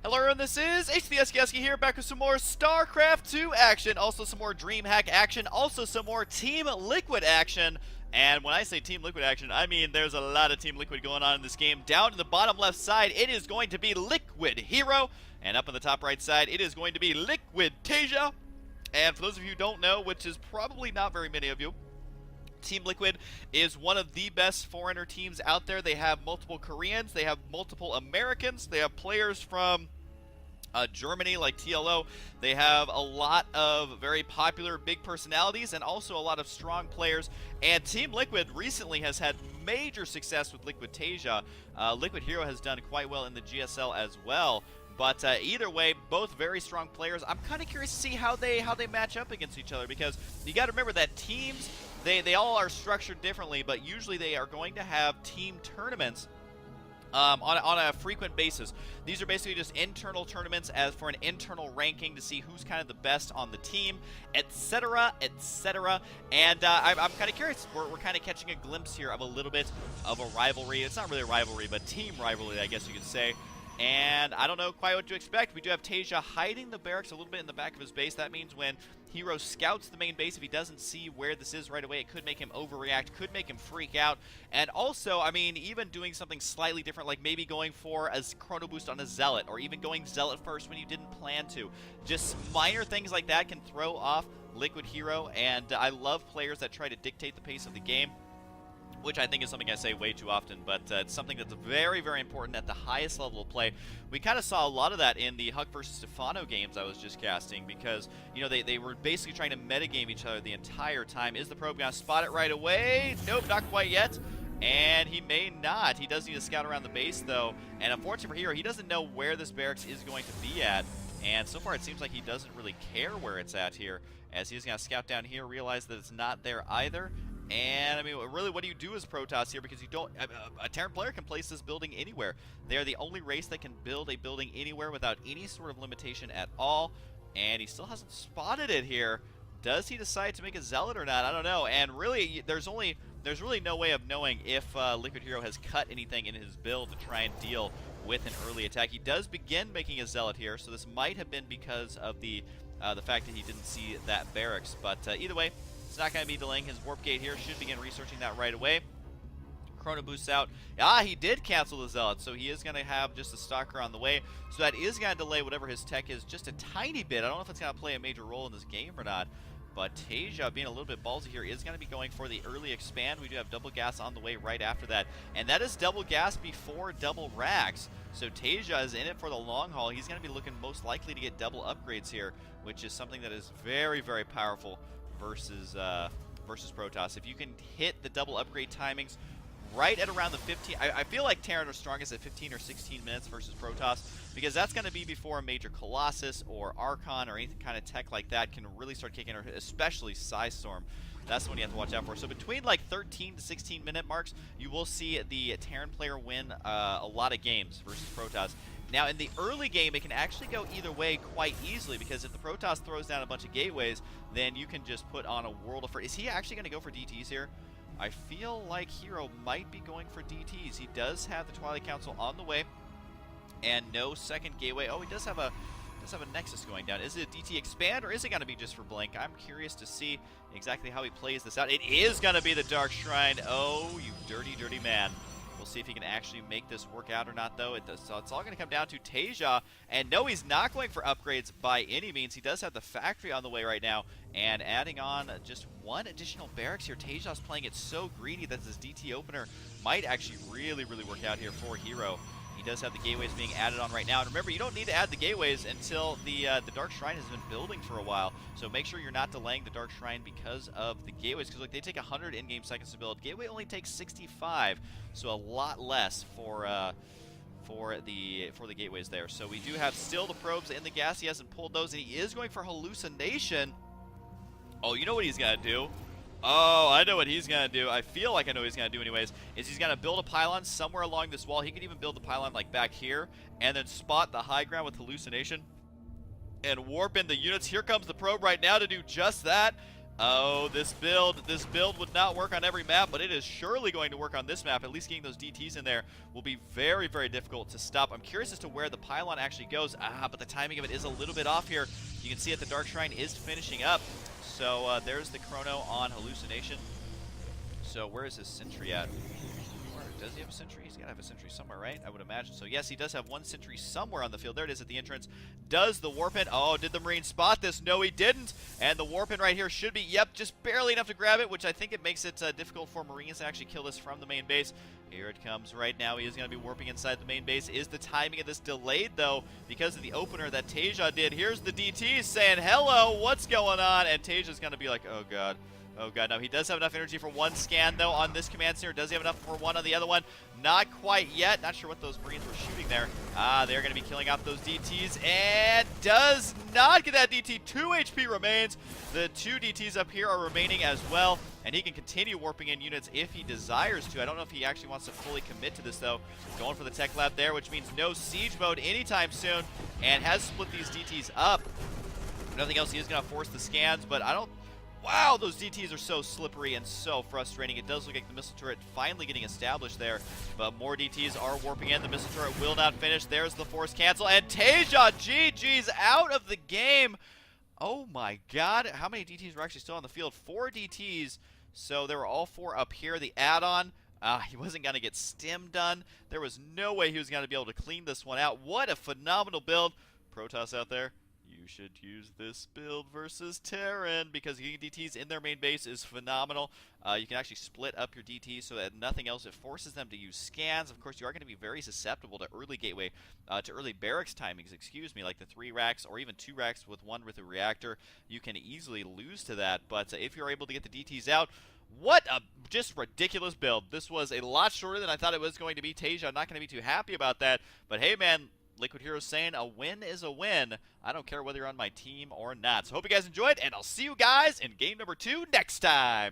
Hello everyone, this is HUSKYSTARCRAFT here, back with some more StarCraft 2 action, also some more DreamHack action, also some more Team Liquid action. And when I say Team Liquid action, I mean there's a lot of Team Liquid going on in this game. Down in the bottom left side, it is going to be LiquidHero, and up on the top right side, it is going to be LiquidTaeja. And for those of you who don't know, which is probably not very many of you, Team Liquid is one of the best foreigner teams out there. They have multiple Koreans, they have multiple Americans, they have players from Germany like TLO. They have a lot of very popular big personalities and also a lot of strong players. And Team Liquid recently has had major success with LiquidTaeja. LiquidHero has done quite well in the GSL as well. But either way, both very strong players. I'm kind of curious to see how they match up against each other, because you got to remember that teams, they all are structured differently, but usually they are going to have team tournaments on a frequent basis. These are basically just internal tournaments as for an internal ranking to see who's kind of the best on the team, etc., etc. And I'm kind of curious. We're kind of catching a glimpse here of a little bit of a rivalry. It's not really a rivalry, but team rivalry, I guess you could say. And I don't know quite what to expect. We do have Taeja hiding the barracks a little bit in the back of his base. That means when Hero scouts the main base, if he doesn't see where this is right away, it could make him overreact, could make him freak out. And also, I mean, even doing something slightly different, like maybe going for a chrono boost on a Zealot, or even going Zealot first when you didn't plan to. Just minor things like that can throw off LiquidHero, and I love players that try to dictate the pace of the game, which I think is something I say way too often, but it's something that's very, very important at the highest level of play. We kind of saw a lot of that in the Huck versus Stefano games I was just casting, because, you know, they were basically trying to metagame each other the entire time. Is the probe going to spot it right away? Nope, not quite yet. And he may not. He does need to scout around the base, though. And unfortunately for Hero, he doesn't know where this barracks is going to be at. And so far, it seems like he doesn't really care where it's at here, as he's going to scout down here, realize that it's not there either. And, I mean, really, what do you do as Protoss here? Because you don't... A Terran player can place this building anywhere. They are the only race that can build a building anywhere without any sort of limitation at all. And he still hasn't spotted it here. Does he decide to make a Zealot or not? I don't know. And really, there's really no way of knowing if LiquidHero has cut anything in his build to try and deal with an early attack. He does begin making a Zealot here, so this might have been because of the fact that he didn't see that barracks. But either way, it's not going to be delaying his warp gate here. Should begin researching that right away. Chrono boosts out. He did cancel the Zealot, so he is going to have just a Stalker on the way. So that is going to delay whatever his tech is just a tiny bit. I don't know if it's going to play a major role in this game or not. But Taeja, being a little bit ballsy here, is going to be going for the early expand. We do have double gas on the way right after that. And that is double gas before double racks. So Taeja is in it for the long haul. He's going to be looking most likely to get double upgrades here, which is something that is very, very powerful versus Protoss. If you can hit the double upgrade timings right at around the 15, I feel like Terran are strongest at 15 or 16 minutes versus Protoss, because that's going to be before a major Colossus or Archon or any kind of tech like that can really start kicking, or especially Psystorm. That's when you have to watch out for. So between like 13 to 16 minute marks, you will see the Terran player win a lot of games versus Protoss. Now, in the early game, it can actually go either way quite easily, because if the Protoss throws down a bunch of gateways, then you can just put on a world of... Is he actually going to go for DTs here? I feel like Hero might be going for DTs. He does have the Twilight Council on the way, and no second gateway. Oh, he does have a Nexus going down. Is it a DT expand, or is it going to be just for Blink? I'm curious to see exactly how he plays this out. It is going to be the Dark Shrine. Oh, you dirty, dirty man. We'll see if he can actually make this work out or not, though. So it's all going to come down to Taeja. And no, he's not going for upgrades by any means. He does have the factory on the way right now. And adding on just one additional barracks here. Taeja's playing it so greedy that this DT opener might actually really, really work out here for Hero. He does have the gateways being added on right now. And remember, you don't need to add the gateways until the Dark Shrine has been building for a while. So make sure you're not delaying the Dark Shrine because of the gateways. Because, look, they take 100 in-game seconds to build. Gateway only takes 65, so a lot less for the gateways there. So we do have still the probes in the gas. He hasn't pulled those, and he is going for hallucination. Oh, you know what he's going to do? Oh, I know what he's going to do. I feel like I know what he's going to do anyways. Is he's going to build a pylon somewhere along this wall. He could even build the pylon like back here and then spot the high ground with hallucination and warp in the units. Here comes the probe right now to do just that. Oh, this build would not work on every map, but it is surely going to work on this map. At least getting those DTs in there will be very, very difficult to stop. I'm curious as to where the pylon actually goes. But the timing of it is a little bit off here. You can see that the Dark Shrine is finishing up. So there's the chrono on Hallucination. So where is his sentry at? Does he have a sentry? He's got to have a sentry somewhere, right? I would imagine so. Yes, he does have one sentry somewhere on the field. There it is at the entrance. Does the Warpin? Oh, did the Marine spot this? No, he didn't. And the Warpin right here should be, yep, just barely enough to grab it, which I think it makes it difficult for Marines to actually kill this from the main base. Here it comes right now. He is going to be warping inside the main base. Is the timing of this delayed, though, because of the opener that Taeja did? Here's the DT saying, hello, what's going on? And Taeja's going to be like, oh, God. Oh, God, no. He does have enough energy for one scan, though, on this command center. Does he have enough for one on the other one? Not quite yet. Not sure what those Marines were shooting there. They're going to be killing off those DTs, and does not get that DT. 2 HP remains. The 2 DTs up here are remaining as well, and he can continue warping in units if he desires to. I don't know if he actually wants to fully commit to this, though. Going for the tech lab there, which means no siege mode anytime soon, and has split these DTs up. If nothing else, he is going to force the scans, but I don't... Wow, those DTs are so slippery and so frustrating. It does look like the missile turret finally getting established there, but more DTs are warping in. The missile turret will not finish. There's the force cancel, and Taeja, GG's out of the game. Oh my God, how many DTs were actually still on the field? 4 DTs, so there were all 4 up here. The add-on, he wasn't going to get stim done. There was no way he was going to be able to clean this one out. What a phenomenal build. Protoss out there, you should use this build versus Terran because getting DTs in their main base is phenomenal. You can actually split up your DTs so that nothing else, it forces them to use scans. Of course, you are going to be very susceptible to early gateway, to early barracks timings, excuse me, like the 3 racks or even 2 racks with 1 with a reactor. You can easily lose to that, but if you're able to get the DTs out, what a just ridiculous build. This was a lot shorter than I thought it was going to be. Taeja, I'm not going to be too happy about that, but hey, man, LiquidHero's saying a win is a win. I don't care whether you're on my team or not. So hope you guys enjoyed, and I'll see you guys in game number 2 next time.